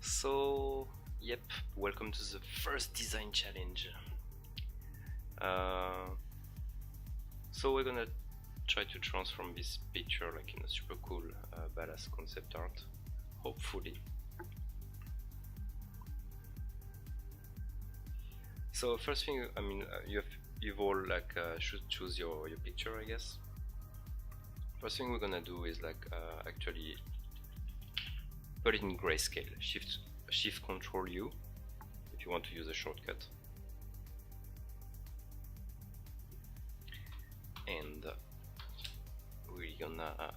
So, yep, welcome to the first design challenge. So we're gonna try to transform this picture like in a super cool badass concept art, hopefully. So first thing, I mean, you've all like should choose your picture, I guess. First thing we're gonna do is like actually put it in grayscale. Shift Control U if you want to use a shortcut. And we're gonna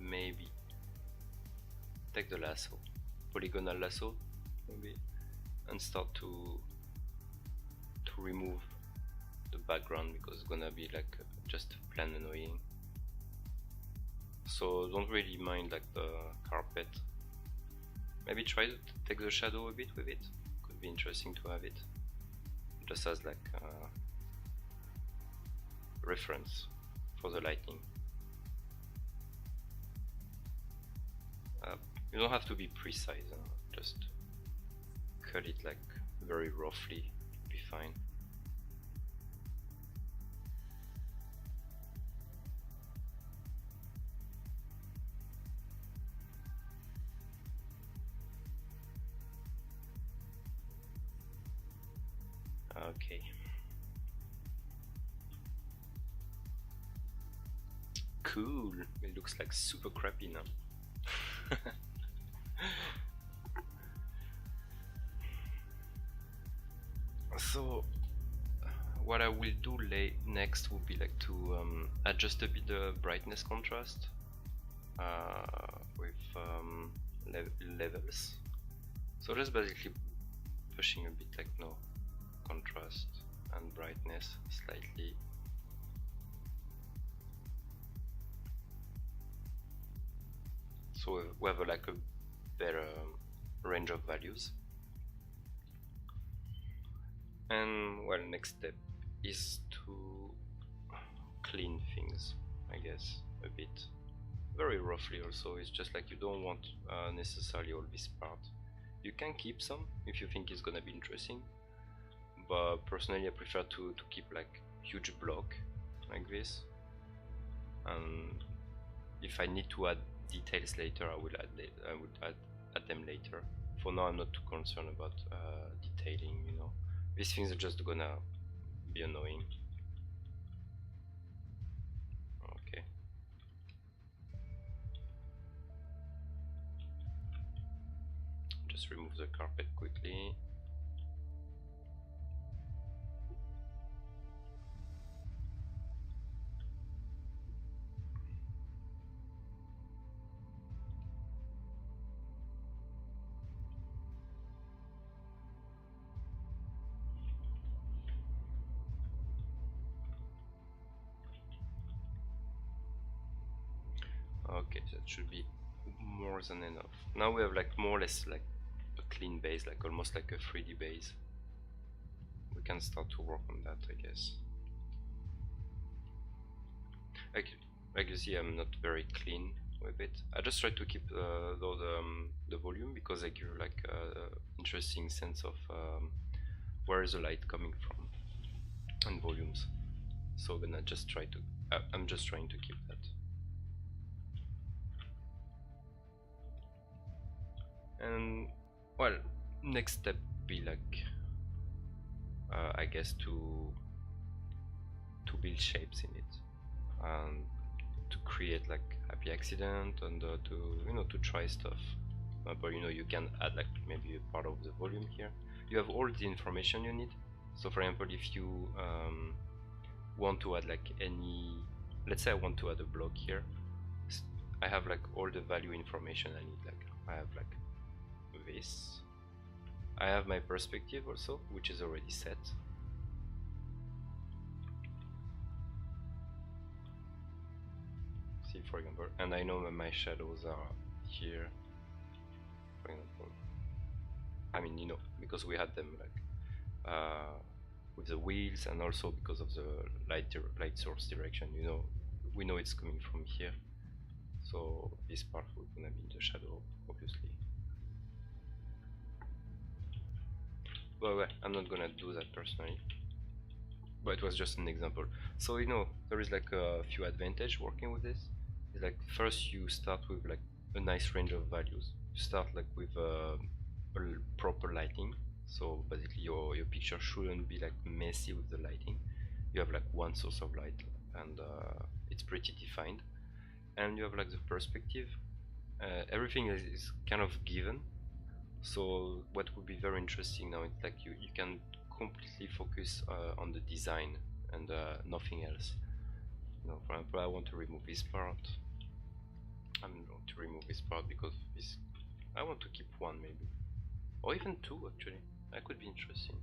maybe take the lasso, polygonal lasso maybe, and start to remove the background because it's gonna be like just plain annoying. So don't really mind like the carpet. Maybe try to take the shadow a bit with it. Could be interesting to have it just as like reference for the lighting. You don't have to be precise, just cut it like very roughly, be fine. Okay. Cool. It looks like super crappy now. So what I will do next will be like to adjust a bit the brightness contrast with levels. So just basically pushing a bit like contrast and brightness slightly. So we have like a better range of values. And well, next step is to clean things, I guess, a bit. Very roughly also. It's just like you don't want necessarily all this part. You can keep some if you think it's gonna be interesting, but personally I prefer to keep like huge block like this, and if I need to add details later I would add them later. For now I'm not too concerned about detailing, you know. These things are just gonna be annoying. Okay. Just remove the carpet quickly. Okay, that should be more than enough. Now we have like more or less like a clean base, like almost like a 3D base. We can start to work on that, I guess. Like you see, I'm not very clean with it. I just try to keep the volume because I give like interesting sense of where is the light coming from and volumes. So then I just try to I'm just trying to keep that. And well, next step be like I guess to build shapes in it and to create like happy accident and to try stuff. But you can add like maybe a part of the volume here. You have all the information you need. So for example, if you want to add like let's say I want to add a block here, I have like all the value information I need. Like I have like this, I have my perspective also, which is already set. See, for example, and I know that my shadows are here, for example. I mean, because we had them like with the wheels, and also because of the light source direction, we know it's coming from here. So this part will gonna be in the shadow, obviously. well, I'm not gonna do that personally, but it was just an example. So you know, there is like a few advantages working with this. It's like first you start with like a nice range of values. You start like with proper lighting. So basically your picture shouldn't be like messy with the lighting. You have like one source of light, and it's pretty defined. And you have like the perspective. Everything is kind of given. So what would be very interesting now is like you can completely focus on the design and nothing else. You know, for example, I want to remove this part. I'm going to remove this part because this I want to keep one maybe, or even two actually. That could be interesting.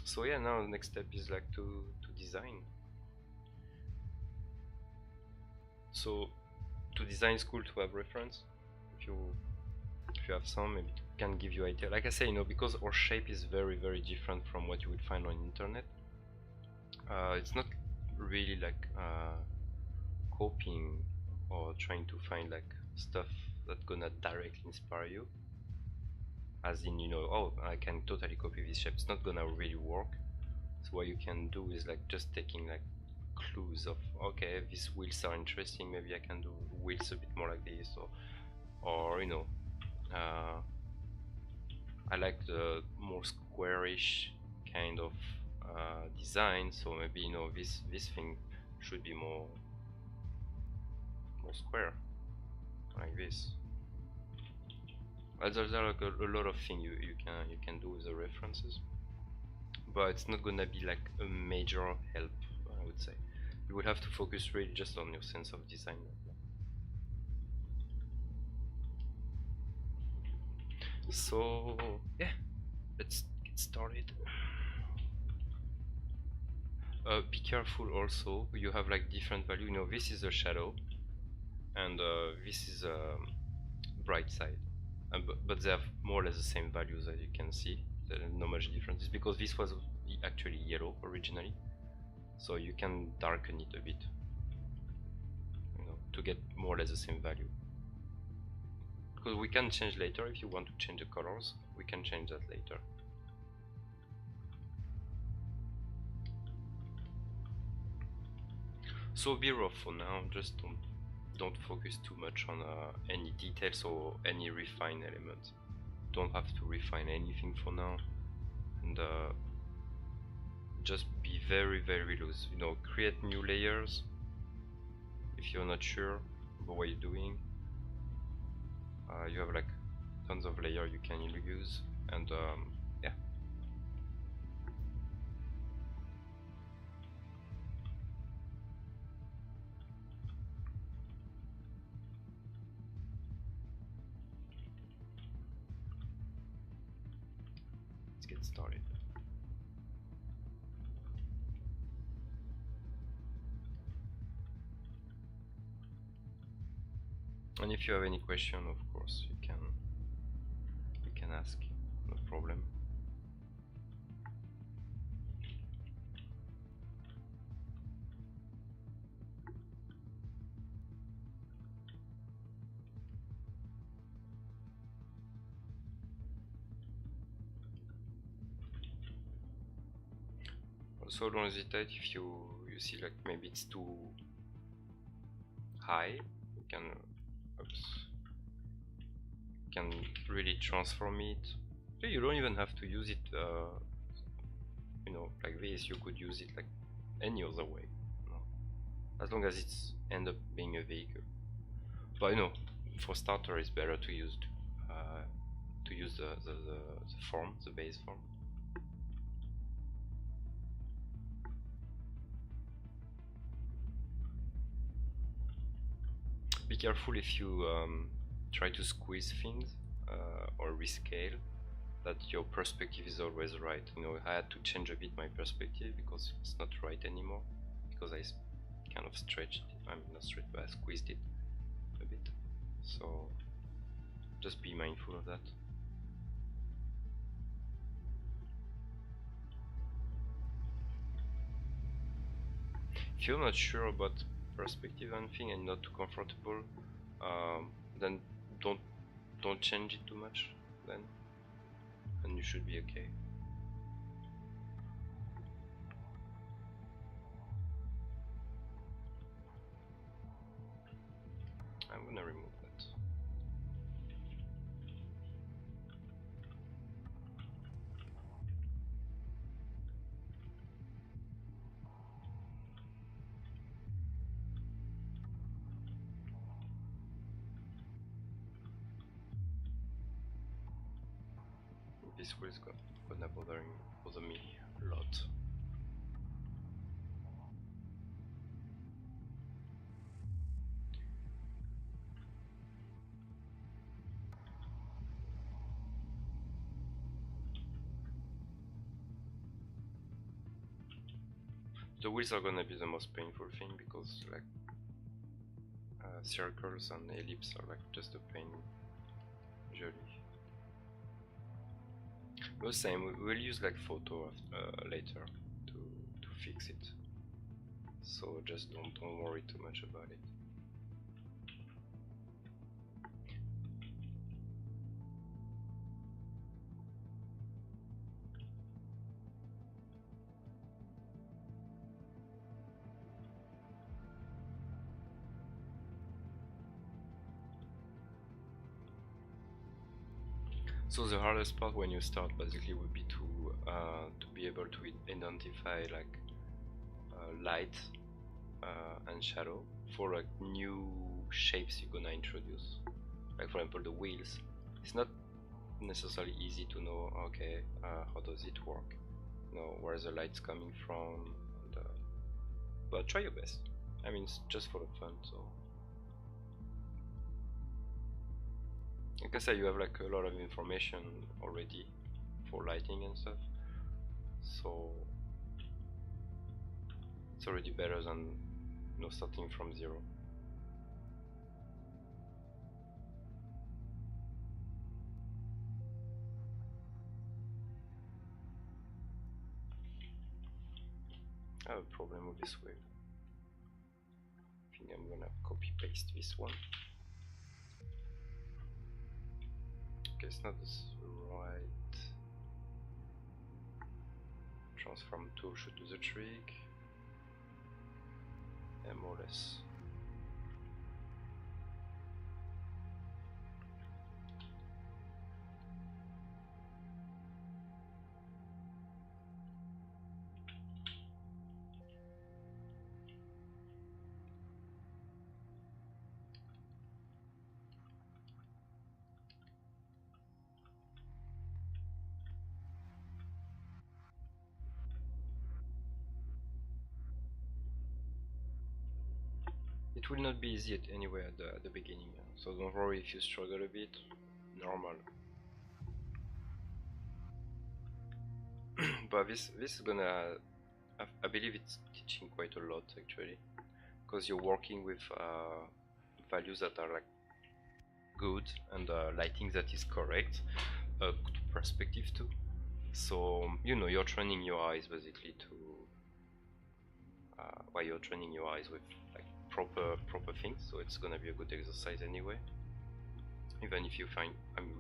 So yeah, now the next step is like to design. So to design is cool to have reference. If you have some, maybe it can give you idea. Like I say, you know, because our shape is very different from what you would find on internet. It's not really like copying or trying to find like stuff that's gonna directly inspire you. As in, you know, oh, I can totally copy this shape. It's not gonna really work. So what you can do is like just taking like clues of, okay, these wheels are interesting, maybe I can do wheels a bit more like this, or you know, I like the more squarish kind of design, so maybe, you know, this thing should be more square like this. There's like a lot of things you can do with the references, but it's not gonna be like a major help, I would say. You would have to focus really just on your sense of design. So yeah, let's get started. Be careful also, you have like different value. You know, this is a shadow, and this is bright side, but they have more or less the same values as you can see. There is not much difference. It's because this was actually yellow originally, so you can darken it a bit, you know, to get more or less the same value. Because we can change later. If you want to change the colors, we can change that later. So be rough for now. Just don't focus too much on any details or any refined elements. Don't have to refine anything for now, and just be very loose. You know, create new layers if you're not sure about what you're doing. You have like tons of layers you can use, and yeah. Let's get started. And if you have any question, of course, you can ask, no problem. Also, don't hesitate if you see like maybe it's too high. You can really transform it. You don't even have to use it, you know, like this. You could use it like any other way, you know, as long as it's end up being a vehicle. But you know, for starter, it's better to use the form, the base form. Be careful if you try to squeeze things or rescale, that your perspective is always right. You know, I had to change a bit my perspective because it's not right anymore, because I kind of stretched it. I mean, not stretched, but I squeezed it a bit. So just be mindful of that. If you're not sure about perspective and thing and not too comfortable, then don't change it too much then, and you should be okay. I'm gonna remove that. This wheel is gonna bother me a lot. The wheels are gonna be the most painful thing because like circles and ellipse are like just a pain usually. The same, we'll use like photo later to fix it. So just don't worry too much about it. So the hardest part when you start basically would be to be able to identify like light and shadow for like new shapes you're gonna introduce. Like for example the wheels. It's not necessarily easy to know, okay, how does it work? You know, where the light's coming from, and, but try your best. I mean, it's just for the fun, so. Like I say, you have like a lot of information already for lighting and stuff, so it's already better than starting from zero. I have a problem with this wheel. I think I'm gonna copy paste this one. Okay, it's not this right. Transform tool should do the trick. And more or less. It will not be easy anyway at the beginning, so don't worry if you struggle a bit. Normal. But this is gonna, I believe it's teaching quite a lot actually, because you're working with values that are like good and lighting that is correct, good perspective too. So you're training your eyes basically to while you're training your eyes with like proper things, so it's gonna be a good exercise anyway. Even if you find,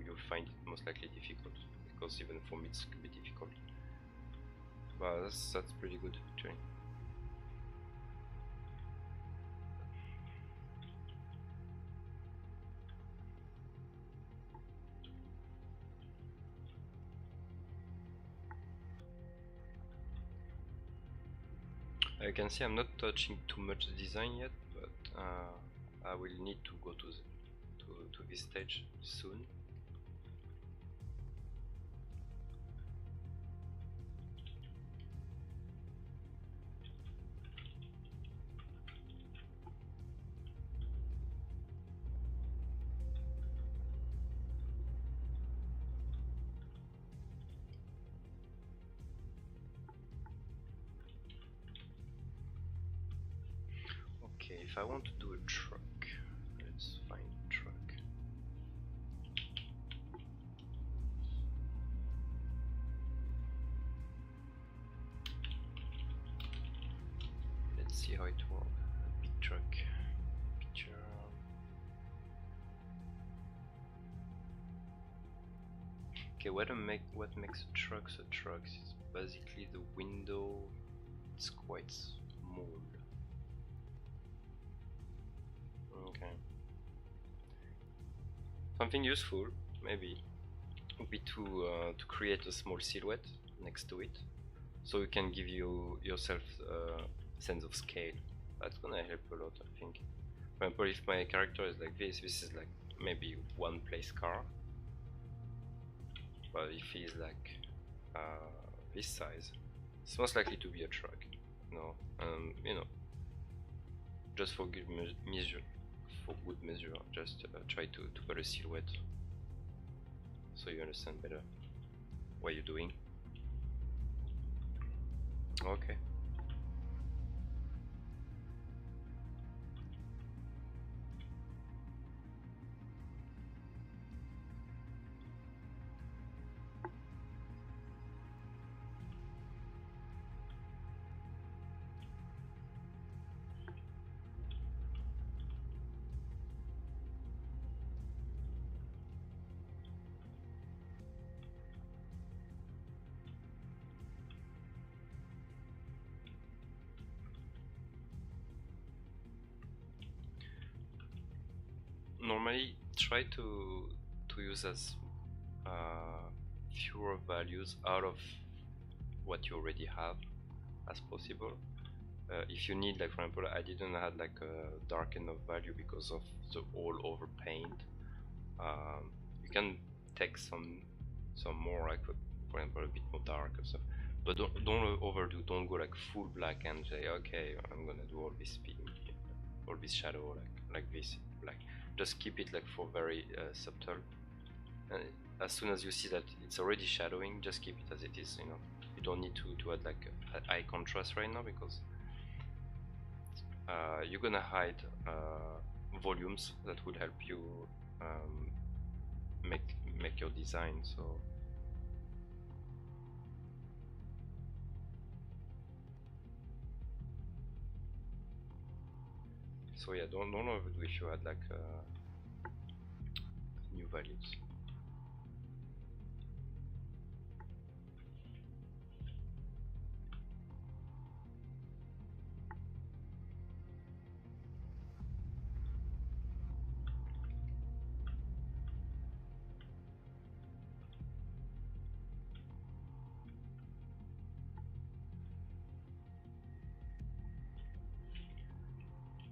you'll find it most likely difficult, because even for me it's a bit difficult. But that's pretty good actually. You can see I'm not touching too much the design yet, but I will need to go to this stage soon. Okay, if I want to do a truck, let's find a truck. Let's see how it works. A big truck. Picture. Okay, what makes a truck a truck is basically the window. It's quite small. Okay. Something useful maybe would be to create a small silhouette next to it, so you can give yourself a sense of scale. That's gonna help a lot, I think. For example, if my character is like this is like maybe one place car, but if he's like this size, it's most likely to be a truck. You know, just for good measure, just try to put a silhouette so you understand better what you're doing. Okay. Normally try to use as fewer values out of what you already have as possible. If you need, like for example, I didn't have like a dark enough value because of the all over paint. You can take some more, like for example a bit more dark or stuff, but don't overdo. Don't go like full black and say okay, I'm gonna do all this shadow like this black. Just keep it like for very subtle, and as soon as you see that it's already shadowing, just keep it as it is. You don't need to add like a high contrast right now, because you're gonna hide volumes that would help you um, make your design. So yeah, don't overdo if you add like new values.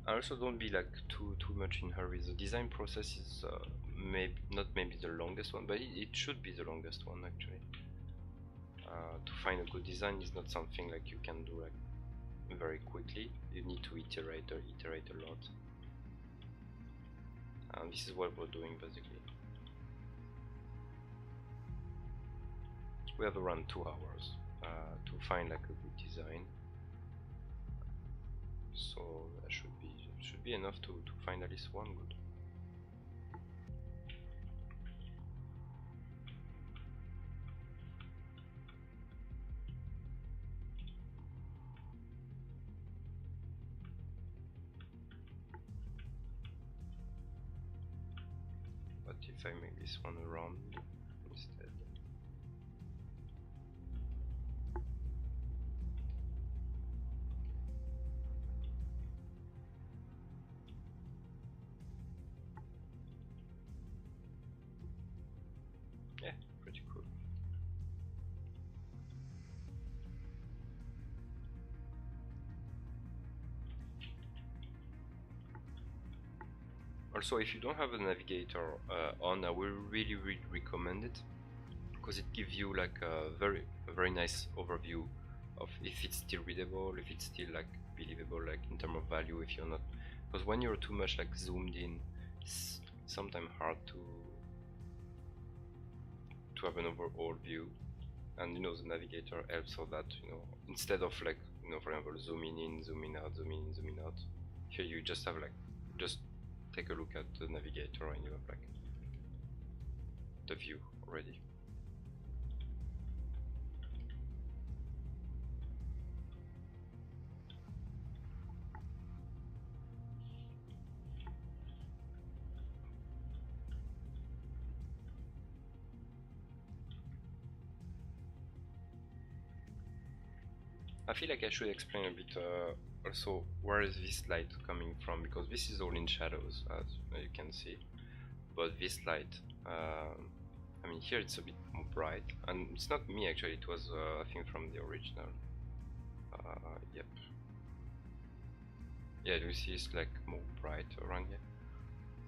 Also, don't be like too much in hurry. The design process is maybe the longest one, but it should be the longest one actually. To find a good design is not something like you can do like very quickly. You need to iterate a lot, and this is what we're doing basically. We have around 2 hours to find like a good design, so that should be enough to find at least one good. But if I make this one round instead. Yeah, pretty cool. Also, if you don't have a navigator on, I will really recommend it, because it gives you like a very nice overview of if it's still readable, if it's still like believable, like in terms of value. If you're not, because when you're too much like zoomed in, it's sometimes hard to have an overall view. And the navigator helps for that. Instead of like for example zooming in, zooming out, zooming out, here you just have like just take a look at the navigator and you have like the view already. I feel like I should explain a bit also where is this light coming from, because this is all in shadows, as you can see. But this light, I mean, here it's a bit more bright, and it's not me actually, it was I think from the original. Yep. Yeah, you see it's like more bright around here.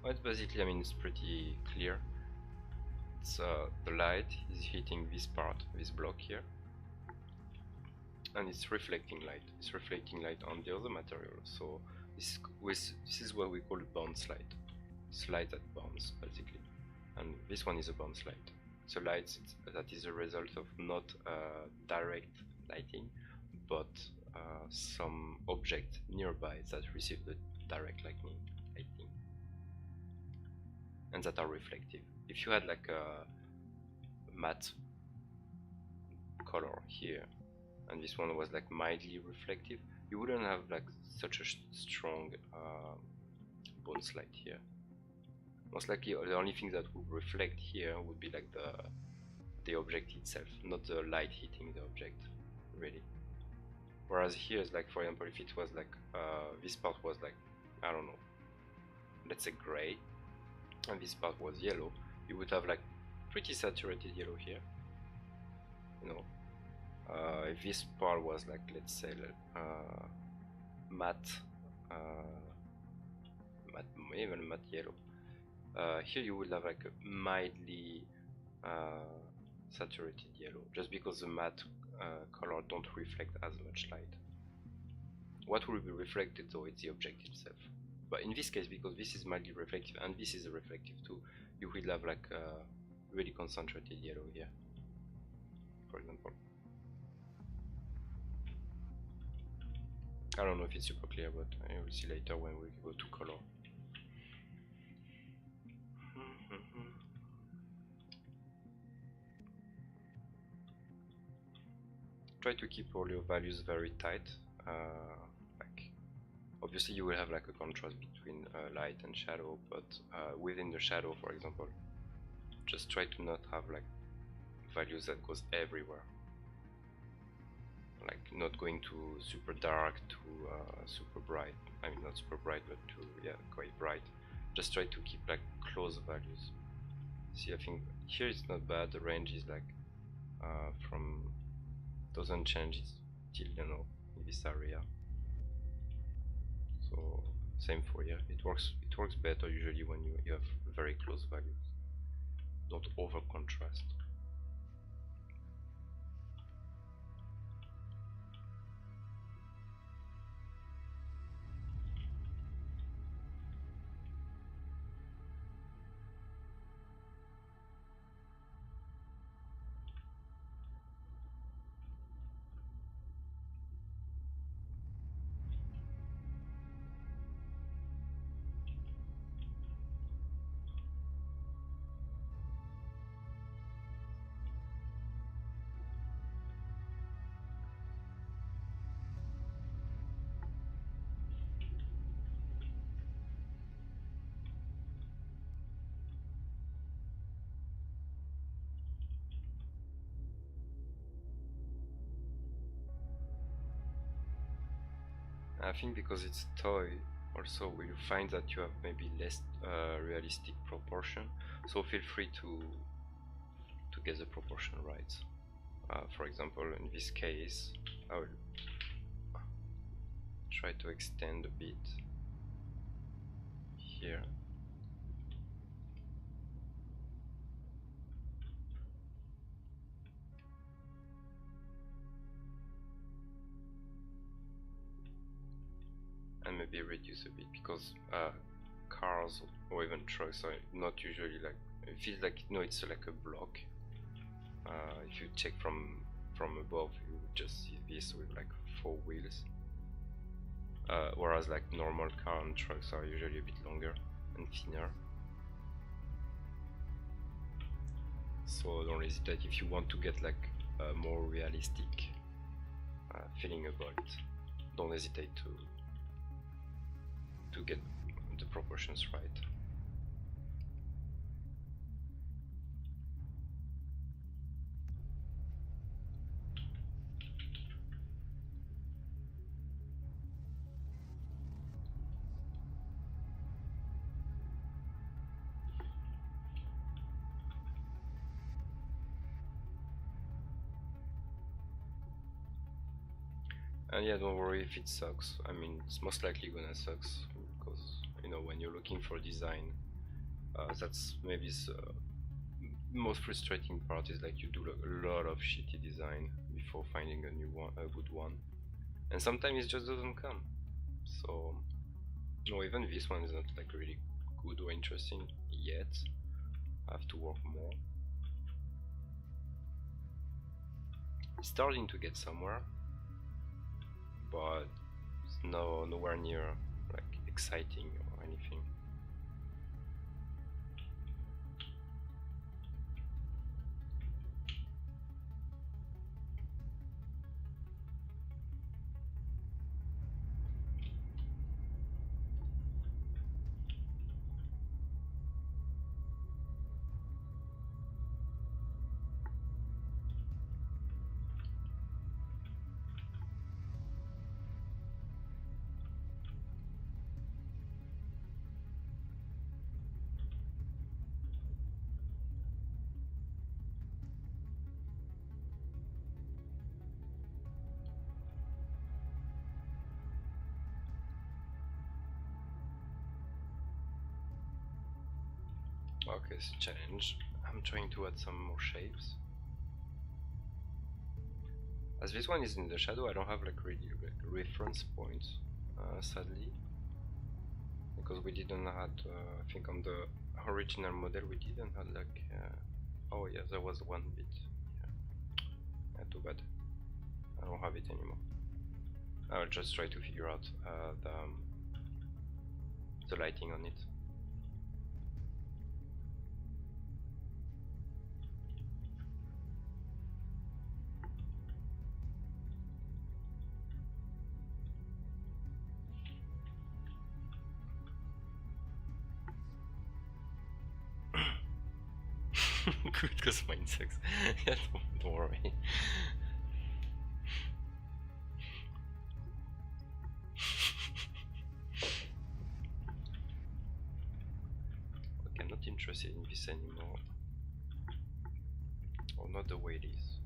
Well, it's basically, I mean, it's pretty clear. It's the light is hitting this part, this block here, and it's reflecting light. It's reflecting light on the other material. So this is what we call a bounce light. It's light that bounce basically, and this one is a bounce light. So light that is a result of not direct lighting, but some object nearby that receive the direct lighting, and that are reflective. If you had like a matte color here, and this one was like mildly reflective, you wouldn't have like such a strong bounce light here. Most likely the only thing that would reflect here would be like the object itself, not the light hitting the object, really. Whereas here is like, for example, if it was like this part was like, I don't know, let's say gray, and this part was yellow, you would have like pretty saturated yellow here, you know. If this part was like, let's say matte, even matte yellow, here you will have like a mildly saturated yellow, just because the matte color don't reflect as much light. What will be reflected though is the object itself. But in this case, because this is mildly reflective and this is reflective too, you will have like a really concentrated yellow here, for example. I don't know if it's super clear, but I will see later when we go to color. Try to keep all your values very tight. Like, obviously you will have like a contrast between light and shadow, but within the shadow, for example, just try to not have like values that goes everywhere. Like not going to super dark to super bright. I mean, not super bright, but to, yeah, quite bright. Just try to keep like close values. See, I think here it's not bad. The range is like from doesn't change till, you know, in this area. So same for here. It works better usually when you have very close values. Don't over contrast. I think because it's toy, also you find that you have maybe less realistic proportion. So feel free to get the proportion right. For example, in this case, I will try to extend a bit here. And maybe reduce a bit, because cars or even trucks are not usually like, it feels like, no, it's like a block. If you check from above, you would just see this with like 4 wheels, whereas like normal car and trucks are usually a bit longer and thinner. So don't hesitate if you want to get like a more realistic feeling about it. Don't hesitate to get the proportions right. And yeah, don't worry if it sucks. I mean, it's most likely gonna suck because you know when you're looking for design, that's maybe the most frustrating part is like you do a lot of shitty design before finding a new one, a good one, and sometimes it just doesn't come. So, no, even this one is not like really good or interesting yet. I have to work more. It's starting to get somewhere, but it's nowhere near like exciting or anything. Okay, it's a challenge. I'm trying to add some more shapes. As this one is in the shadow, I don't have like really like reference points, sadly, because we didn't have. I think on the original model we didn't have like. Oh yeah, there was one bit. Yeah, too bad. I don't have it anymore. I'll just try to figure out the lighting on it. Good, because mine sucks. Yeah, don't worry. Okay, I'm not interested in this anymore. Or not the way it is.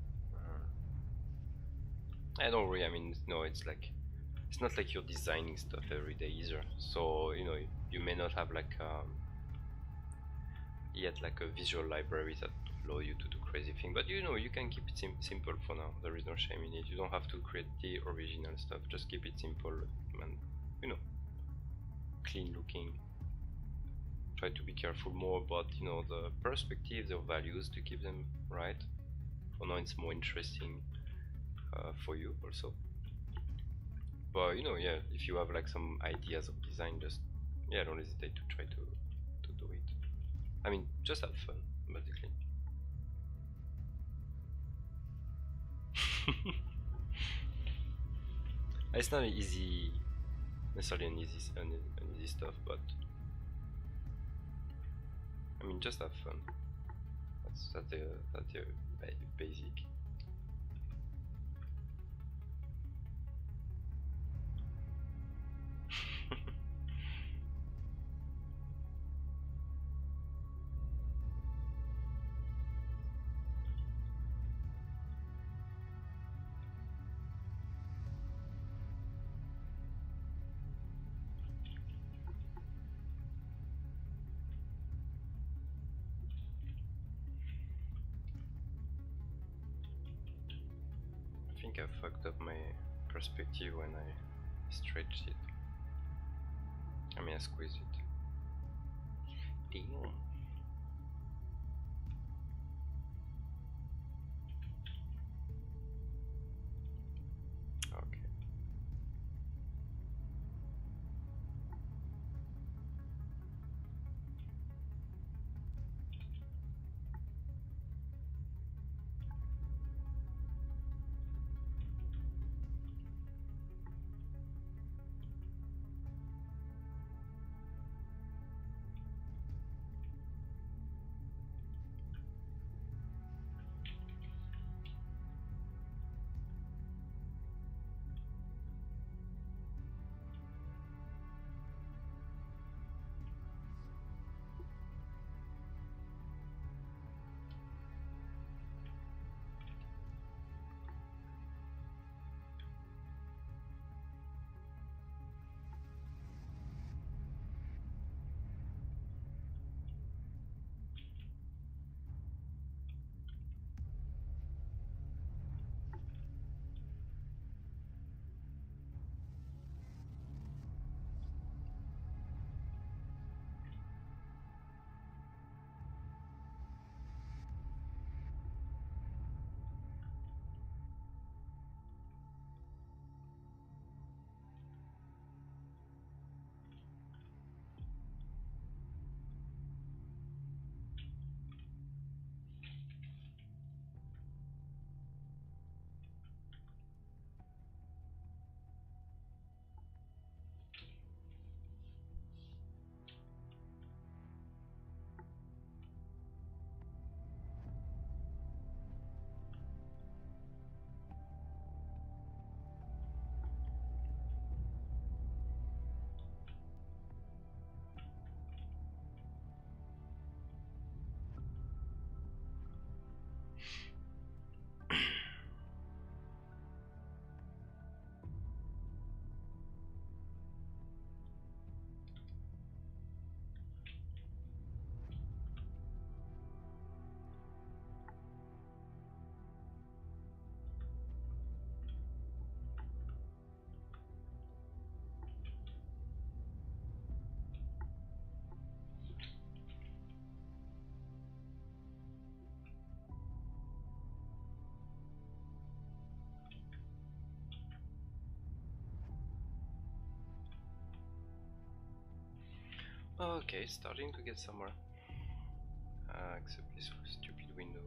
I don't worry, I mean, no, it's like, it's not like you're designing stuff every day either. So, you know, you may not have like, yet like a visual library that allow you to do crazy things, but you know, you can keep it simple for now. There is no shame in it. You don't have to create the original stuff, just keep it simple and, you know, clean looking. Try to be careful more about, you know, the perspectives, the values, to keep them right. For now it's more interesting for you also. But you know, yeah, if you have like some ideas of design, just, yeah, don't hesitate to try to do it. I mean, just have fun, basically. It's not easy, necessarily an easy stuff, but I mean, just have fun. That's the basic. I think I fucked up my perspective when I stretched it. I mean, I squeezed it. Damn. Okay. Okay, starting to get somewhere. Except this stupid window.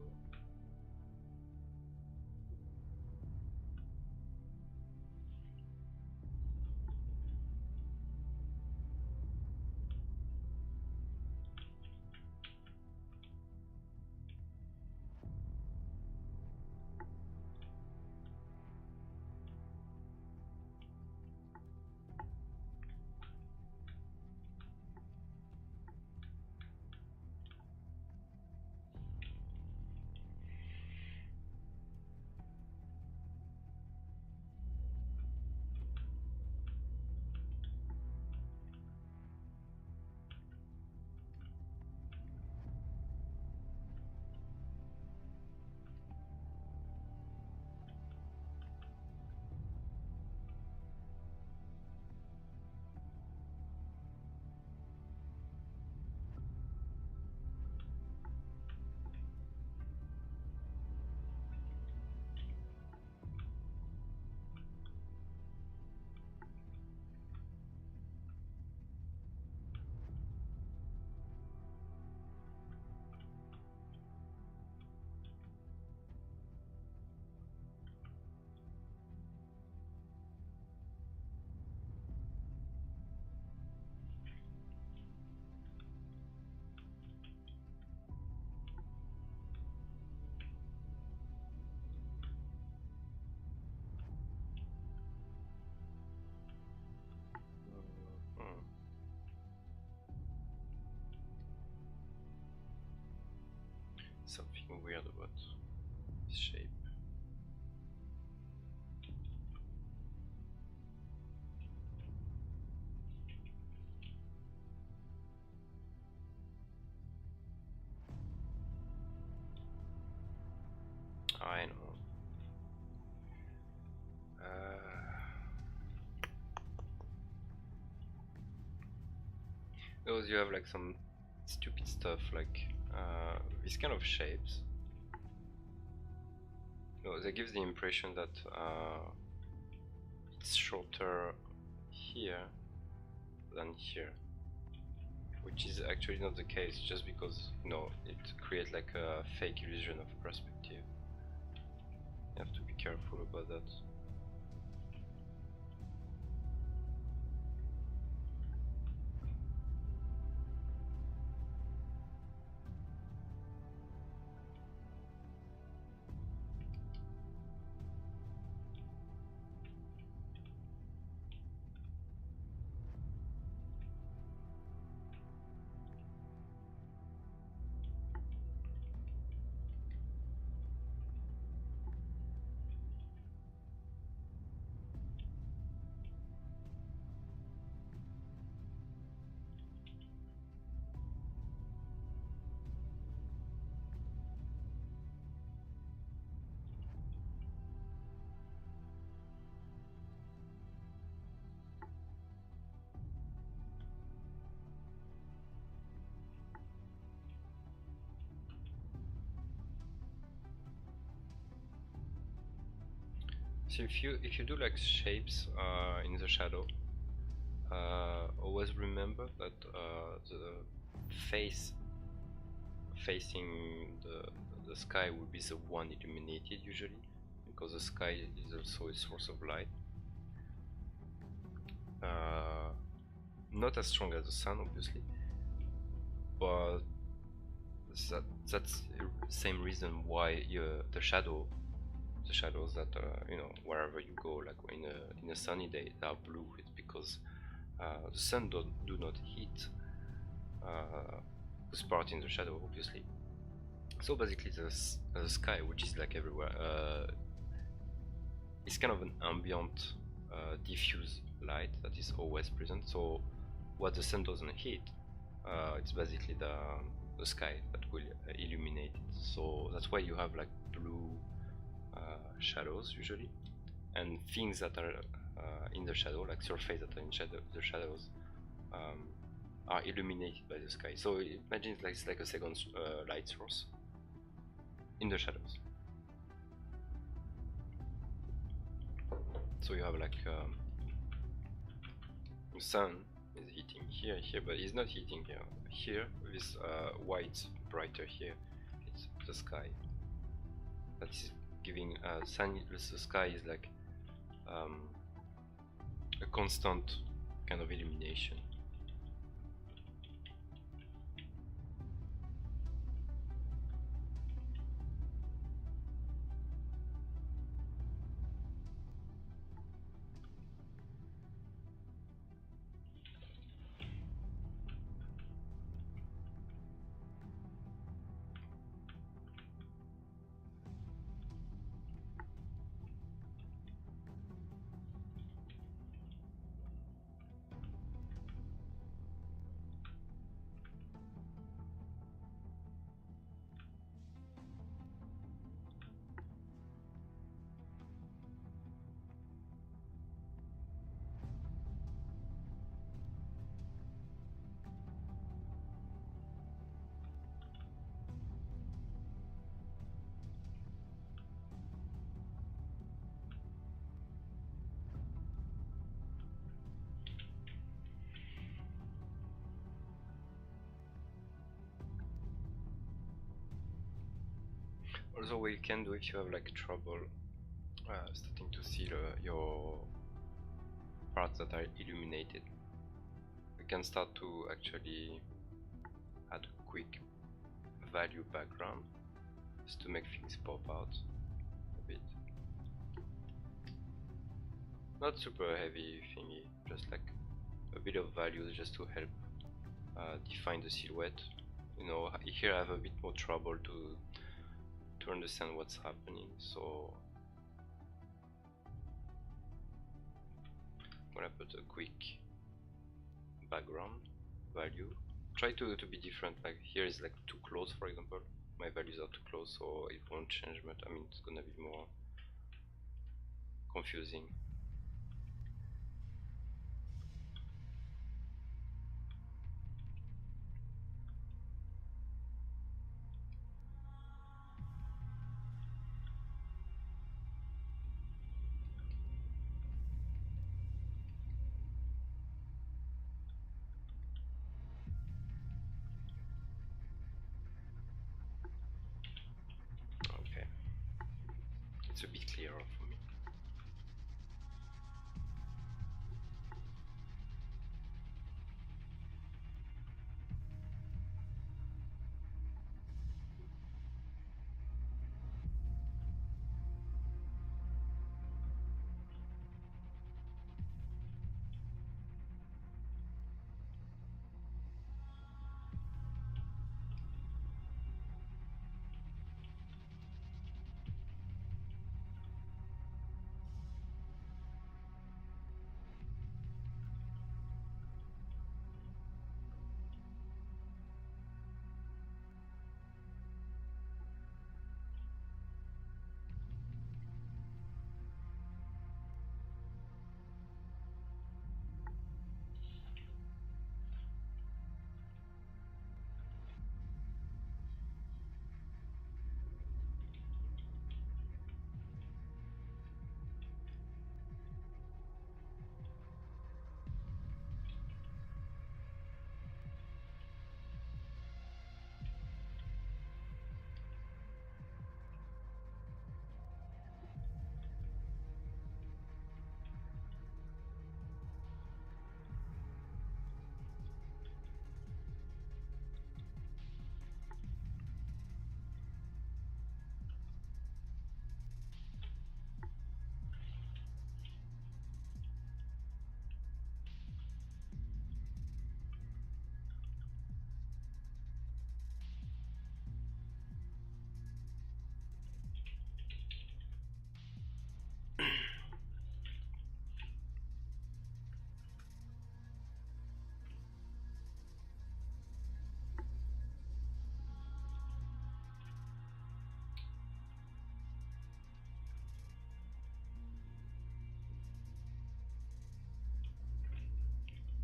Hmm. Something weird about this shape. I know. Because you have like some stupid stuff like these kind of shapes. No, they give the impression that it's shorter here than here, which is actually not the case, just because it creates like a fake illusion of perspective. You have to be careful about that. So if you do like shapes in the shadow, always remember that the face facing the sky will be the one illuminated usually, because the sky is also a source of light. Not as strong as the sun, obviously, but that's the same reason why the shadows that wherever you go, like in a sunny day, they are blue. It's because the sun do not hit whose part in the shadow, obviously. So basically, the sky, which is like everywhere, is kind of an ambient, diffuse light that is always present. So what the sun doesn't hit, it's basically the sky that will illuminate it. So that's why you have like blue shadows usually, and things that are in the shadow, like surface that are in the shadows, are illuminated by the sky. So imagine it's like a second light source in the shadows. So you have like the sun is hitting here, but it's not hitting here. Here, this white brighter here, it's the sky. That is giving sun. The sky is like a constant kind of illumination. Also, what you can do if you have like trouble starting to see your parts that are illuminated, we can start to actually add a quick value background just to make things pop out a bit. Not super heavy thingy, just like a bit of values just to help define the silhouette. You know, here I have a bit more trouble to understand what's happening, so I'm gonna put a quick background value. Try to be different, like here is like too close, for example. My values are too close, so it won't change much. I mean, it's gonna be more confusing. Okay, it's a bit clearer for me.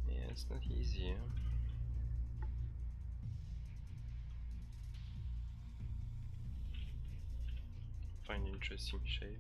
Yeah, it's not easy. Find interesting shape.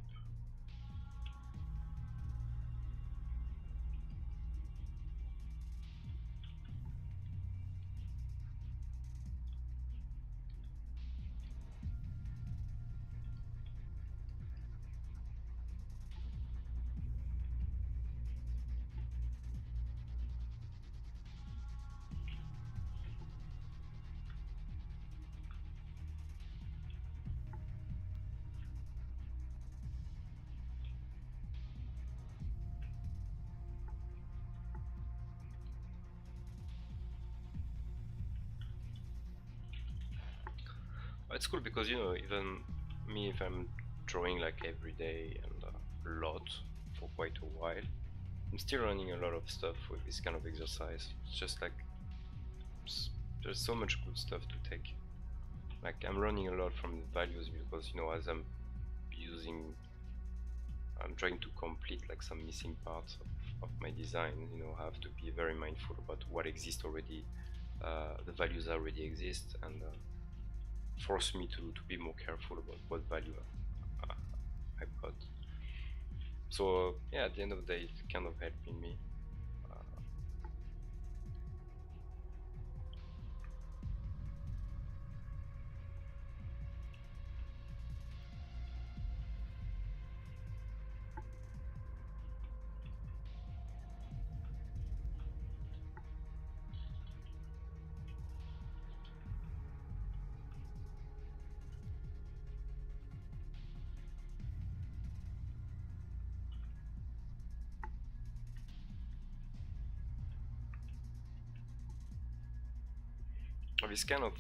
It's cool because, you know, even me, if I'm drawing like every day and a lot for quite a while, I'm still running a lot of stuff with this kind of exercise. It's just like there's so much good stuff to take. Like I'm running a lot from the values because, you know, as I'm trying to complete like some missing parts of my design. You know, I have to be very mindful about what exists already, the values that already exist, and force me to be more careful about what value I put. So yeah, at the end of the day, it's kind of helping me. These kind of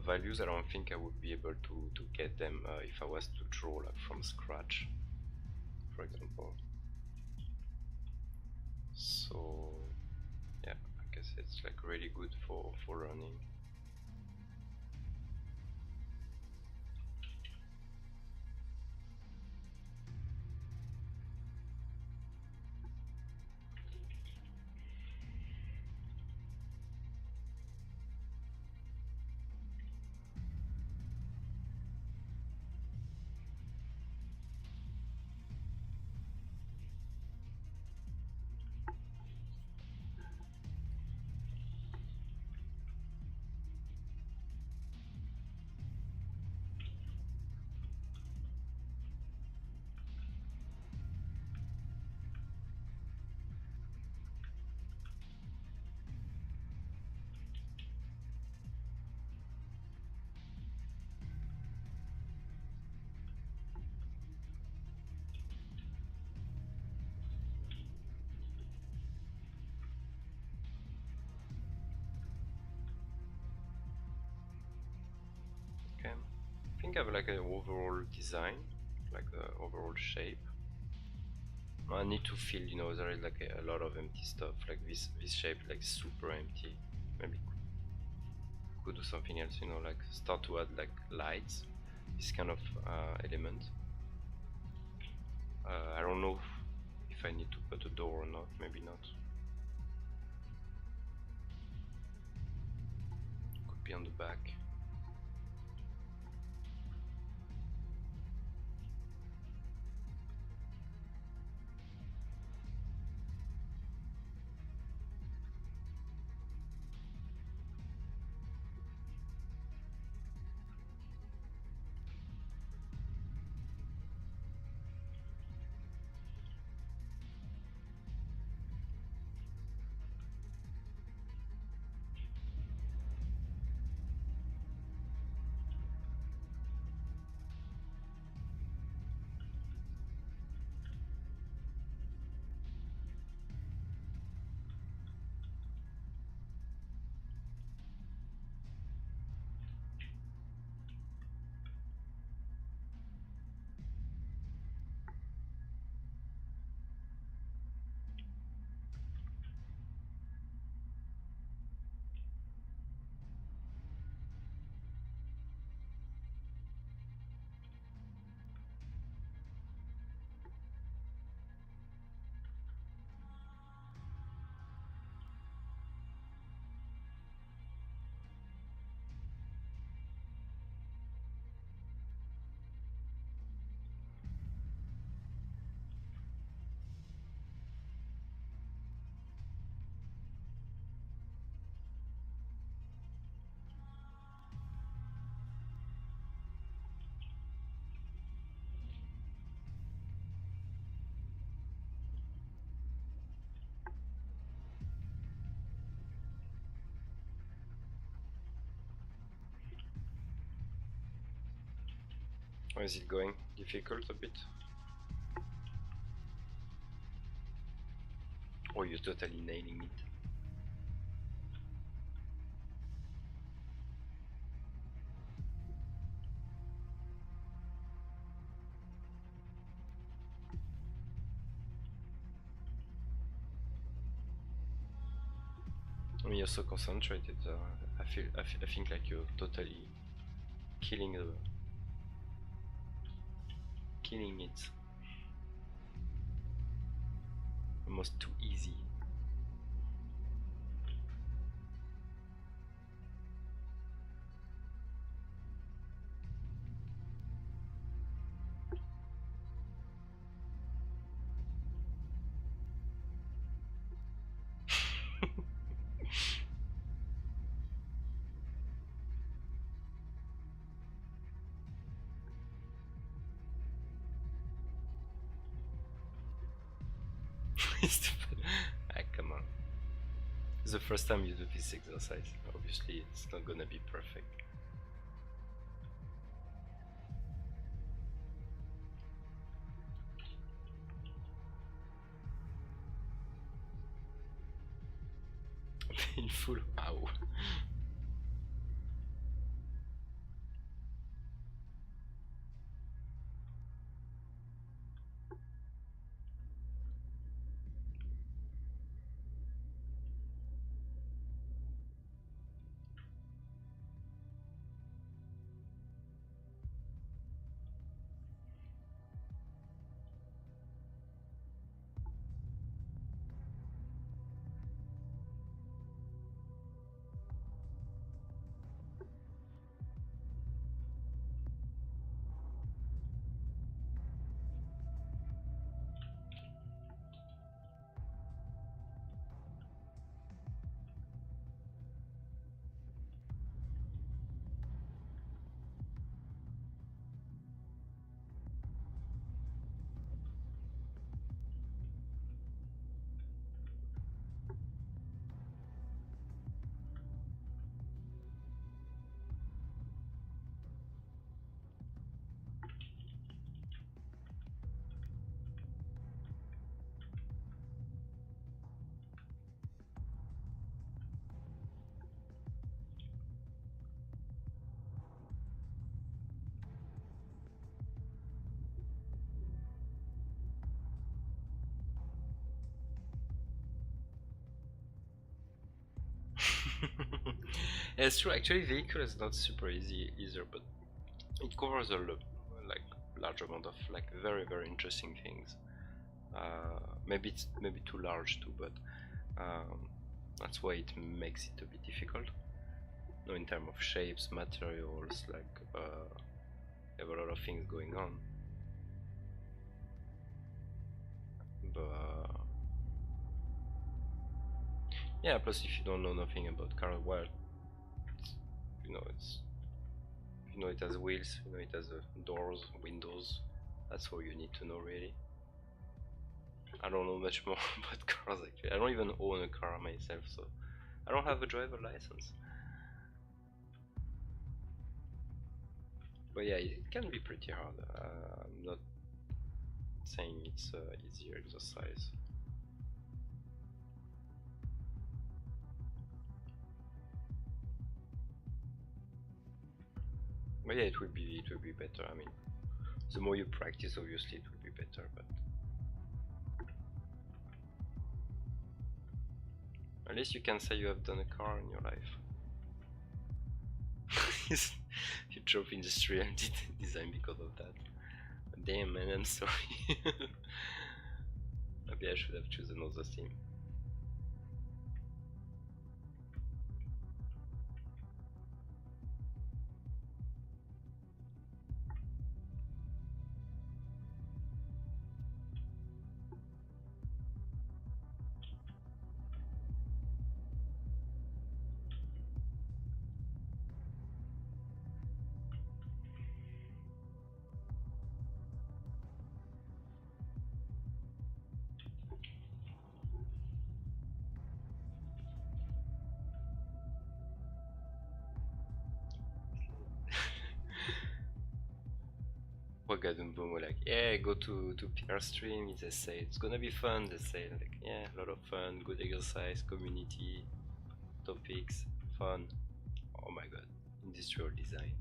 values, I don't think I would be able to get them if I was to draw like from scratch, for example. So yeah, I guess it's like really good for learning. Okay, I think I have like an overall design, like the overall shape. I need to feel, you know, there is like a lot of empty stuff, like this shape like super empty. Maybe could do something else, you know, like start to add like lights, this kind of element. I don't know if I need to put a door or not, maybe not. Could be on the back. How is it going? Difficult a bit? Or you're totally nailing it? I mean, you're so concentrated. I think like you're totally killing it. Almost too easy. Ah, come on. It's the first time you do this exercise. Obviously, it's not gonna be perfect. Painful. Wow. Yeah, it's true. Actually, vehicle is not super easy either, but it covers like large amount of like very interesting things. Maybe it's maybe too large too, but um, that's why it makes it a bit difficult. No, in terms of shapes, materials, like have a lot of things going on. But yeah, plus if you don't know nothing about car, well, you know it's you know it has wheels, you know it has doors, windows. That's all you need to know really. I don't know much more about cars actually. I don't even own a car myself, so I don't have a driver license. But yeah, it can be pretty hard. I'm not saying it's easier exercise. But yeah, it will be better. I mean, the more you practice, obviously, it will be better. But at least you can say you have done a car in your life. You drove industrial design because of that. Damn man, I'm sorry. Maybe I should have chosen another theme. Boom were like, yeah, go to PR stream. They say it's gonna be fun. They say like, yeah, a lot of fun, good exercise, community, topics, fun. Oh my god, industrial design.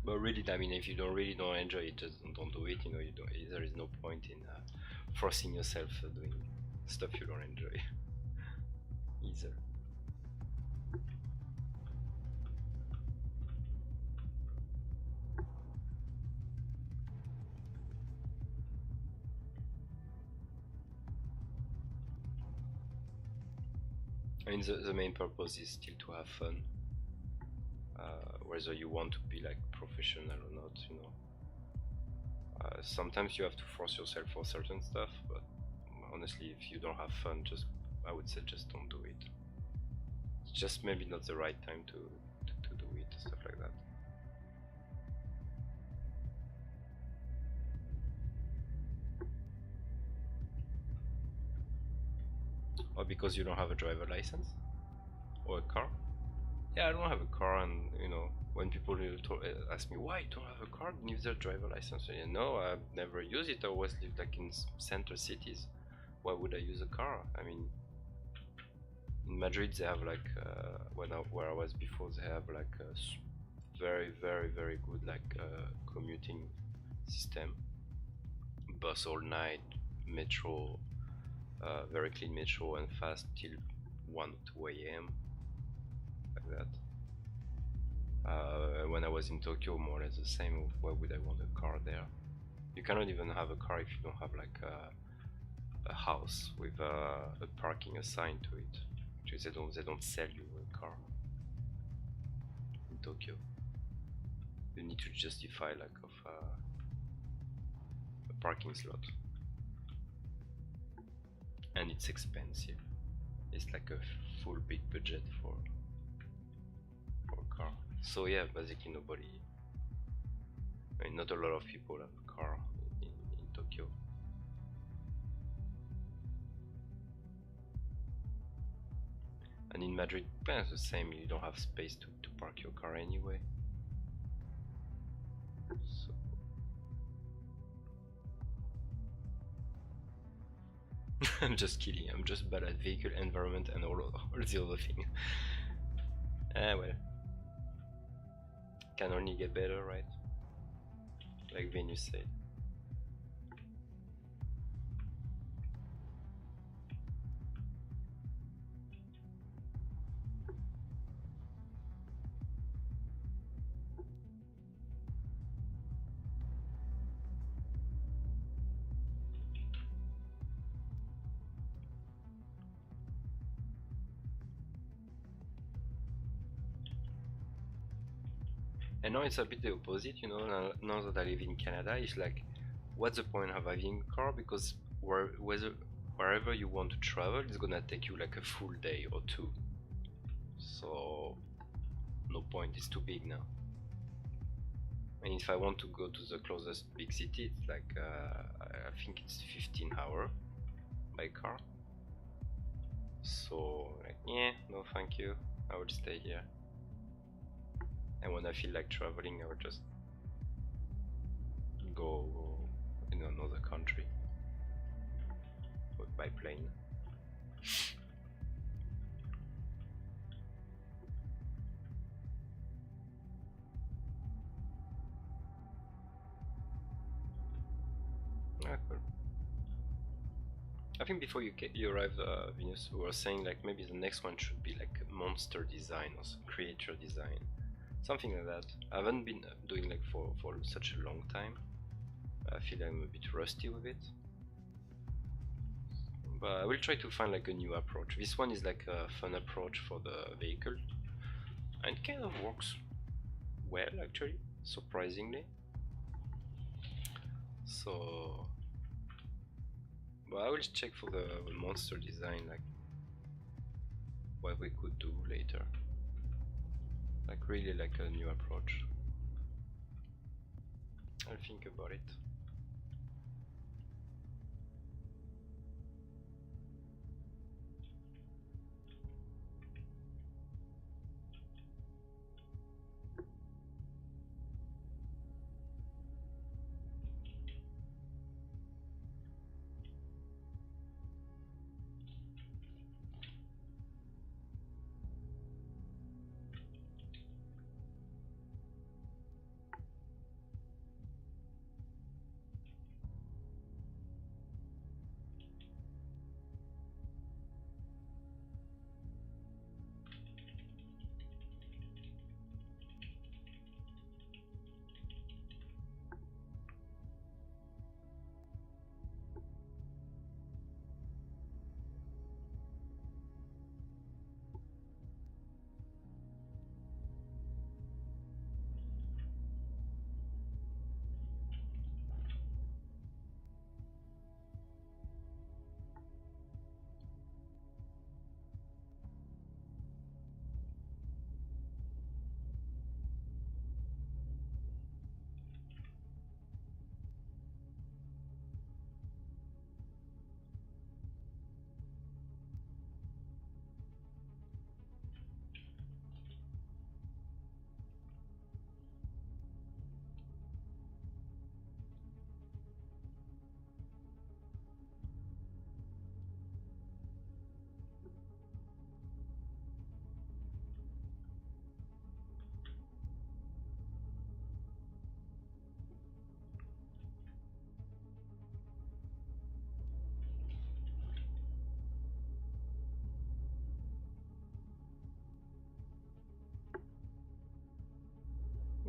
But really, I mean, if you don't really don't enjoy it, just don't do it. You know, there is no point in forcing yourself doing stuff you don't enjoy either. I mean, the main purpose is still to have fun, whether you want to be like professional or not, you know. Sometimes you have to force yourself for certain stuff, but honestly, if you don't have fun, just I would say just don't do it. It's just maybe not the right time to do it, stuff like that. Or because you don't have a driver license or a car. Yeah, I don't have a car, and you know, when people ask me why you don't have a car, neither a driver license. You know, I've never used it. I always lived like in center cities. Why would I use a car? I mean, in Madrid they have like where I was before, they have like a very good like commuting system, bus all night, metro, very clean metro and fast till 1 2 a.m. like that. When I was in Tokyo, more or less the same. Why would I want a car there? You cannot even have a car if you don't have like a house with a parking assigned to it. Actually, they don't sell you a car in Tokyo. You need to justify like of a parking slot, and it's expensive. It's like a full big budget for a car. So yeah, basically nobody. I mean, not a lot of people have a car in Tokyo. And in Madrid, it's the same. You don't have space to park your car anyway. So I'm just kidding. I'm just bad at vehicle environment and all the other thing. Well, can only get better, right? Like Venus said. And now it's a bit the opposite, you know. Now that I live in Canada, it's like, what's the point of having a car? Because wherever you want to travel, it's gonna take you like a full day or two. So no point. It's too big now. And if I want to go to the closest big city, it's like I think it's 15 hours by car. So like, yeah, no, thank you. I would stay here. And when I feel like traveling, I would just go in another country by plane. Ah, cool. I think before you arrived, Venus, we were saying like maybe the next one should be like monster design or some creature design, something like that. I haven't been doing like for such a long time. I feel I'm a bit rusty with it, but I will try to find like a new approach. This one is like a fun approach for the vehicle, and it kind of works well actually, surprisingly. So, but I will check for the monster design, like what we could do later, like really like a new approach. I'll think about it.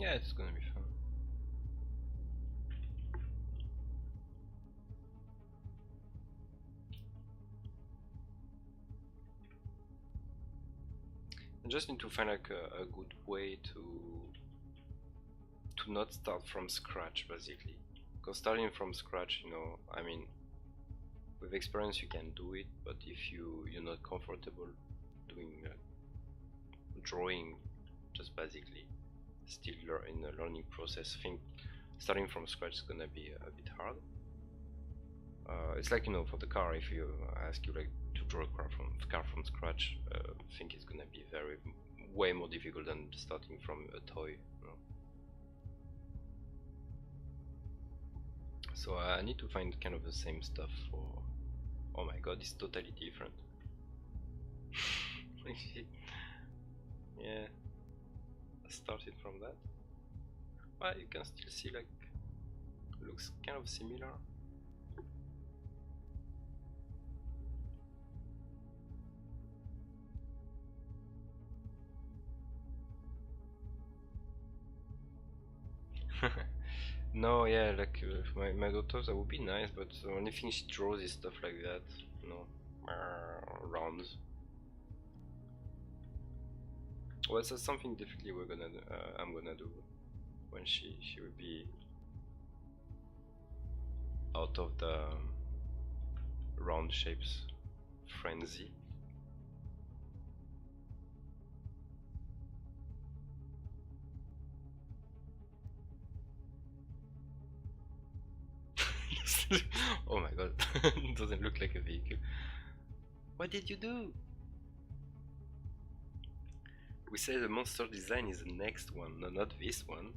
Yeah, it's gonna be fun. I just need to find like a good way to not start from scratch, basically. Because starting from scratch, you know, I mean, with experience you can do it, but if you're not comfortable doing drawing, just basically still in the learning process, I think starting from scratch is gonna be a bit hard. It's like, you know, for the car, if you ask you like to draw a car from scratch, I think it's gonna be way more difficult than starting from a toy, you know? So I need to find kind of the same stuff for. Oh my god, it's totally different. Yeah, I started from that. But you can still see like looks kind of similar. No, yeah, like my daughter, that would be nice, but the only thing she draws is stuff like that, you know, rounds. Well, that's something definitely I'm gonna do when she will be out of the round shapes frenzy. Oh my god, it doesn't look like a vehicle. What did you do? We say the monster design is the next one, no, not this one.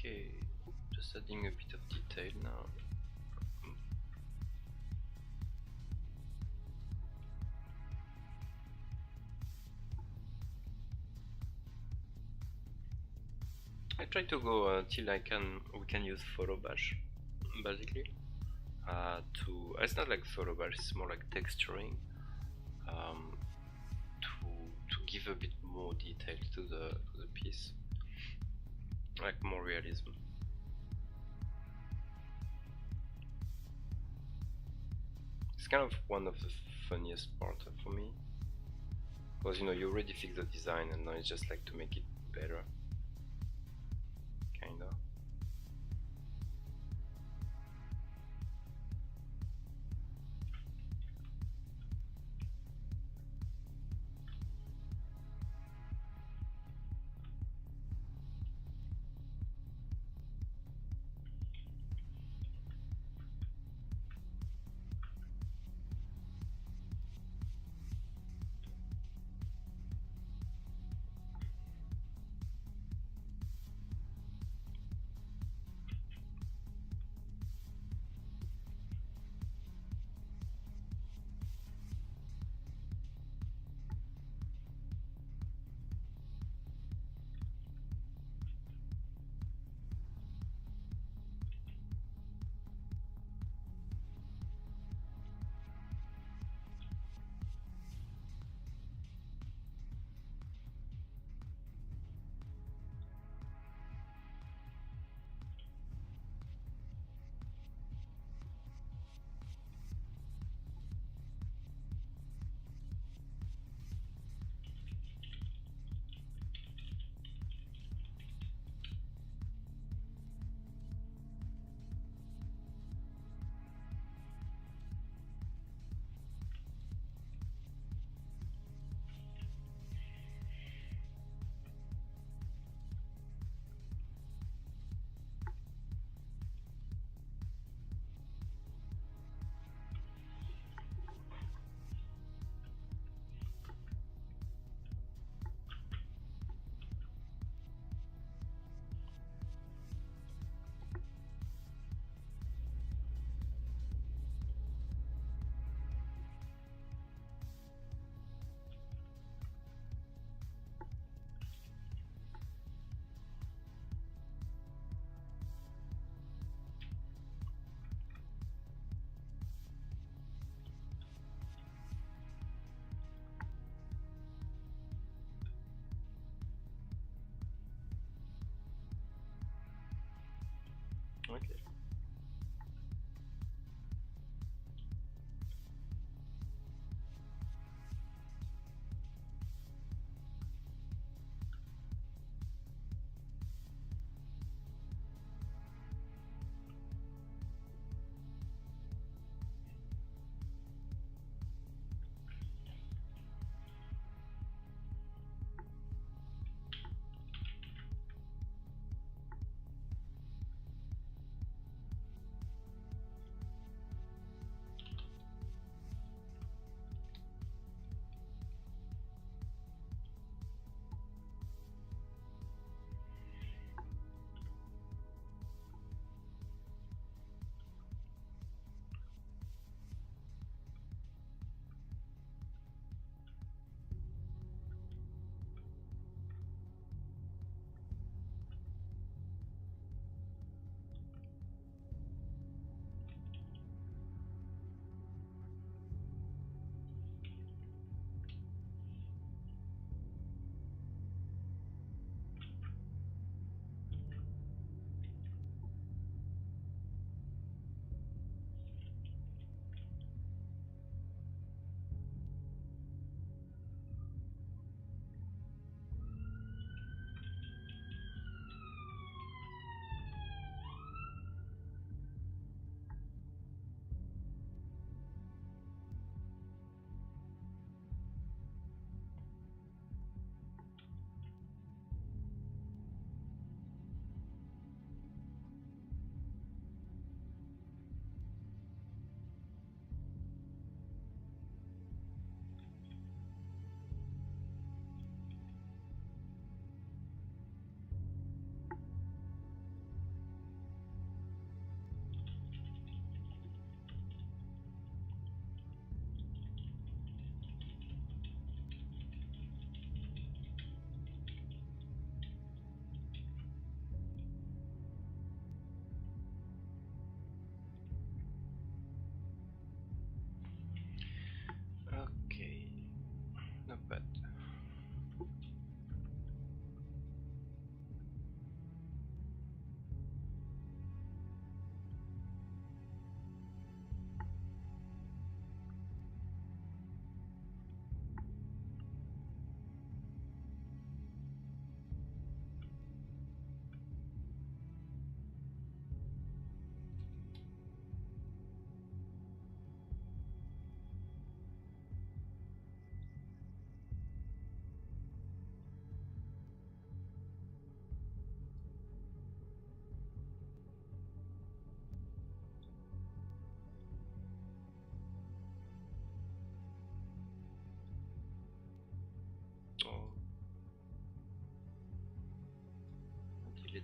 Okay, just adding a bit of detail now. I try to go till we can use photo bash, basically. It's not like photo bash, it's more like texturing, to give a bit more detail to the piece, like more realism. It's kind of one of the funniest part for me, because you know you already fix the design and now it's just like to make it better, kinda.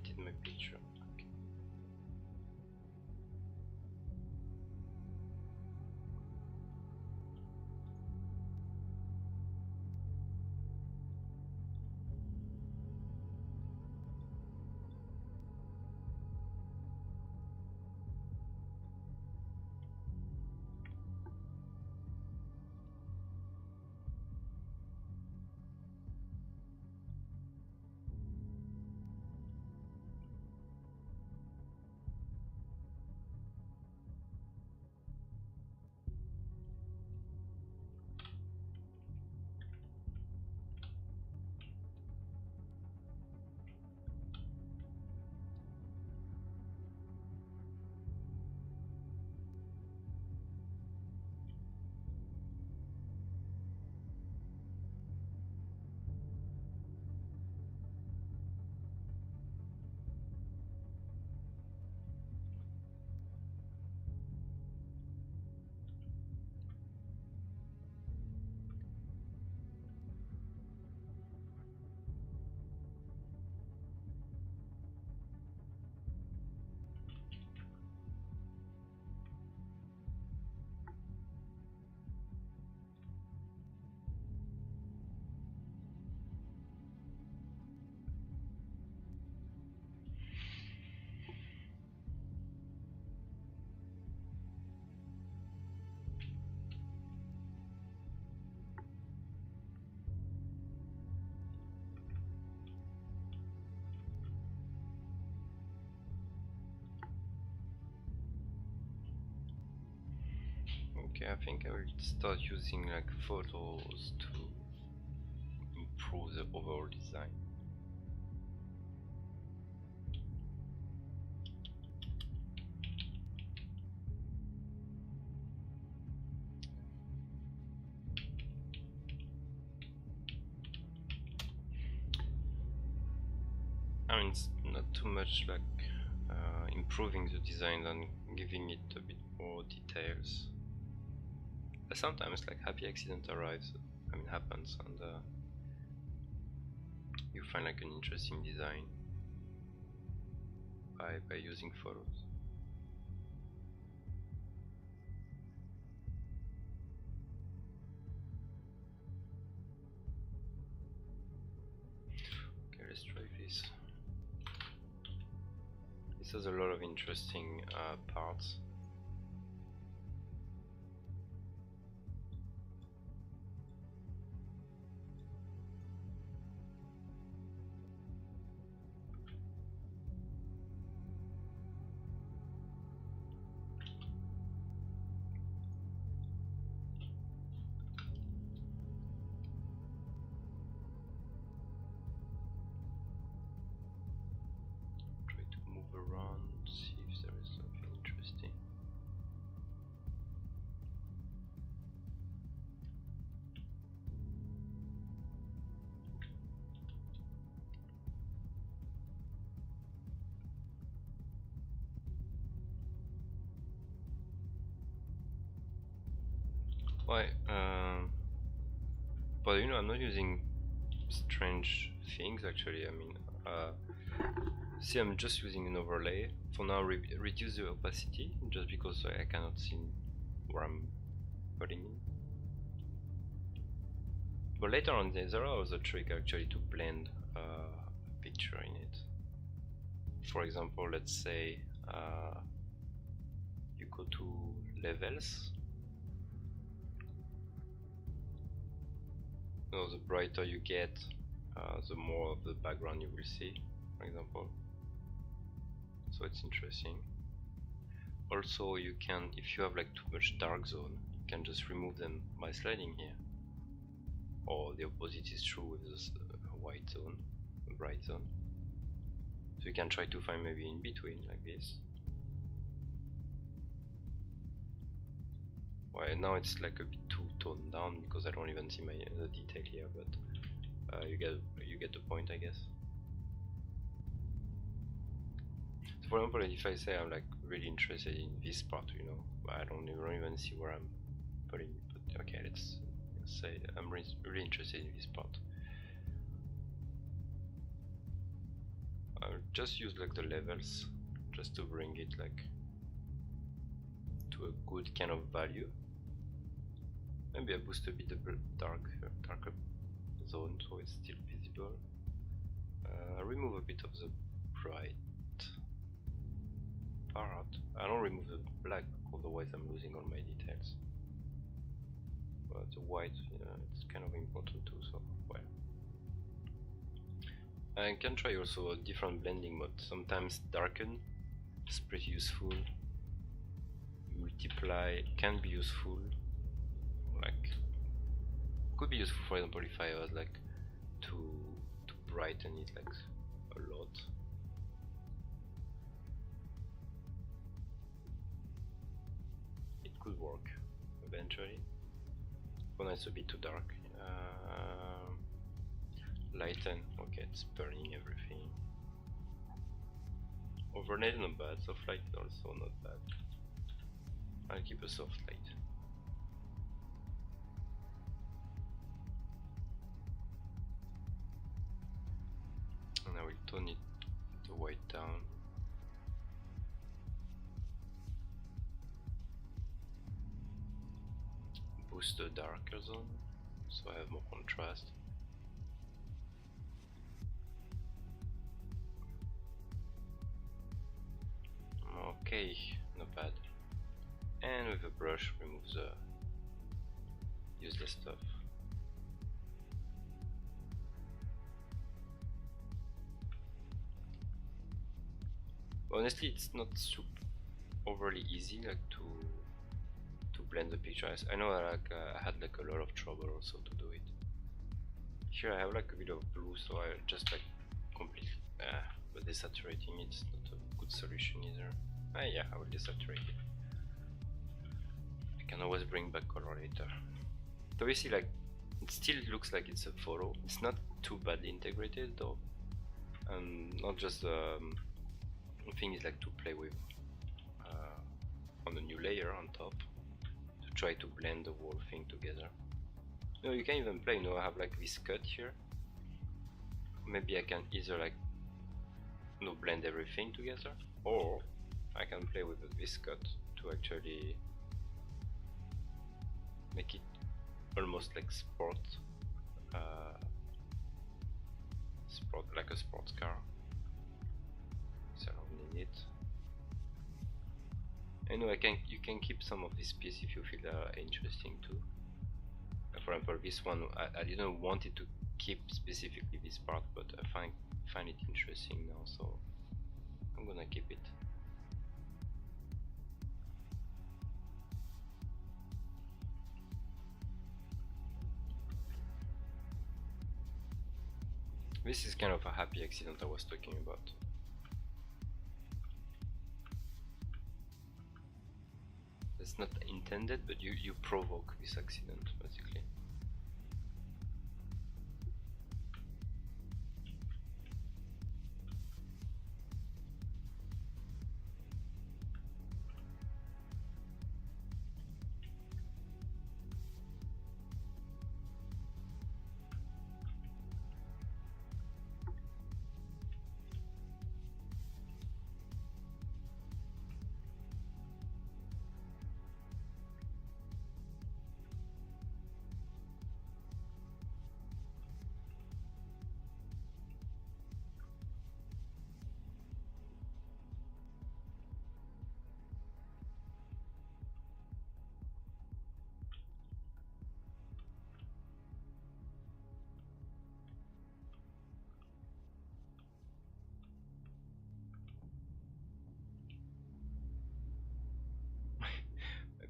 deleted my picture. Okay. Okay, I think I will start using like photos to improve the overall design. I mean, it's not too much like improving the design and giving it a bit more details. But sometimes like happy accident arrives, I mean happens, and you find like an interesting design by using photos. Okay, let's try this. This has a lot of interesting parts. Around, see if there is something interesting. Why? But you know, I'm not using strange things actually. I mean, see, I'm just using an overlay for now. Reduce the opacity just because I cannot see where I'm putting in. But later on, there are other tricks actually to blend a picture in it. For example, let's say you go to levels. So the brighter you get, the more of the background you will see, for example. So it's interesting. Also, you can, if you have like too much dark zone, you can just remove them by sliding here. Or the opposite is true with this white zone, bright zone. So you can try to find maybe in between like this. Well, now it's like a bit too toned down because I don't even see the detail here, but you get the point, I guess. So for example, if I say I'm like really interested in this part, you know, I don't even see where I'm putting it. But okay, let's say I'm really interested in this part. just use like the levels just to bring it like to a good kind of value. Maybe I boost a bit the darker zone so it's still visible. Remove a bit of the bright part. I don't remove the black, otherwise I'm losing all my details. But the white, it's kind of important too, so well. I can try also a different blending mode. Sometimes darken is pretty useful. Multiply can be useful. Like could be useful, for example, if I was like to brighten it like a lot. It could work eventually. When it's a bit too dark. Lighten, okay, it's burning everything. Overlay not bad, soft light also not bad. I'll keep a soft light. And I will tone it the white down. Boost the darker zone so I have more contrast. Okay, not bad. And with a brush remove the useless stuff. Honestly, it's not super overly easy like to blend the pictures. I know like I had like a lot of trouble also to do it. Here I have like a bit of blue, so I just like completely but desaturating it's not a good solution either. Yeah, I will desaturate it. I can always bring back color later. So you see, like it still looks like it's a photo. It's not too badly integrated though. Not just the thing is like to play with on the new layer on top to try to blend the whole thing together. No, you can even play. I have like this cut here. Maybe I can either like blend everything together, or I can play with this cut to actually make it almost like sport, like a sports car. So I don't need it. Anyway, you can keep some of this piece if you feel interesting too. For example, this one I didn't want it to keep specifically this part, but I find it interesting now, so I'm gonna keep it. This is kind of a happy accident I was talking about. It's not intended, but you provoke this accident basically.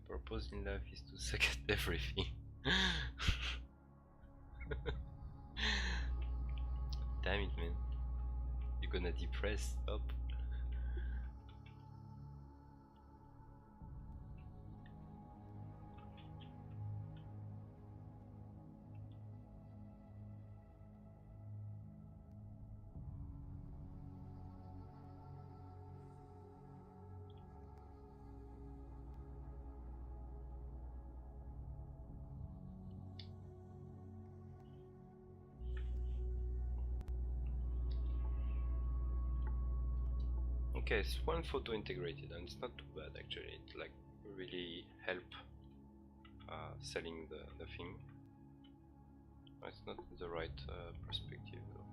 Purpose in life is to suck at everything. Damn it, man. You're gonna depress up. Okay, it's one photo integrated, and it's not too bad actually. It like really help selling the thing. It's not the right perspective though.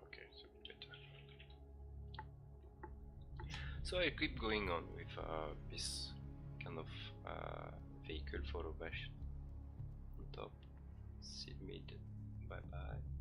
Okay, so better. So I keep going on with this kind of vehicle photo bash on top. Sid made. Bye bye.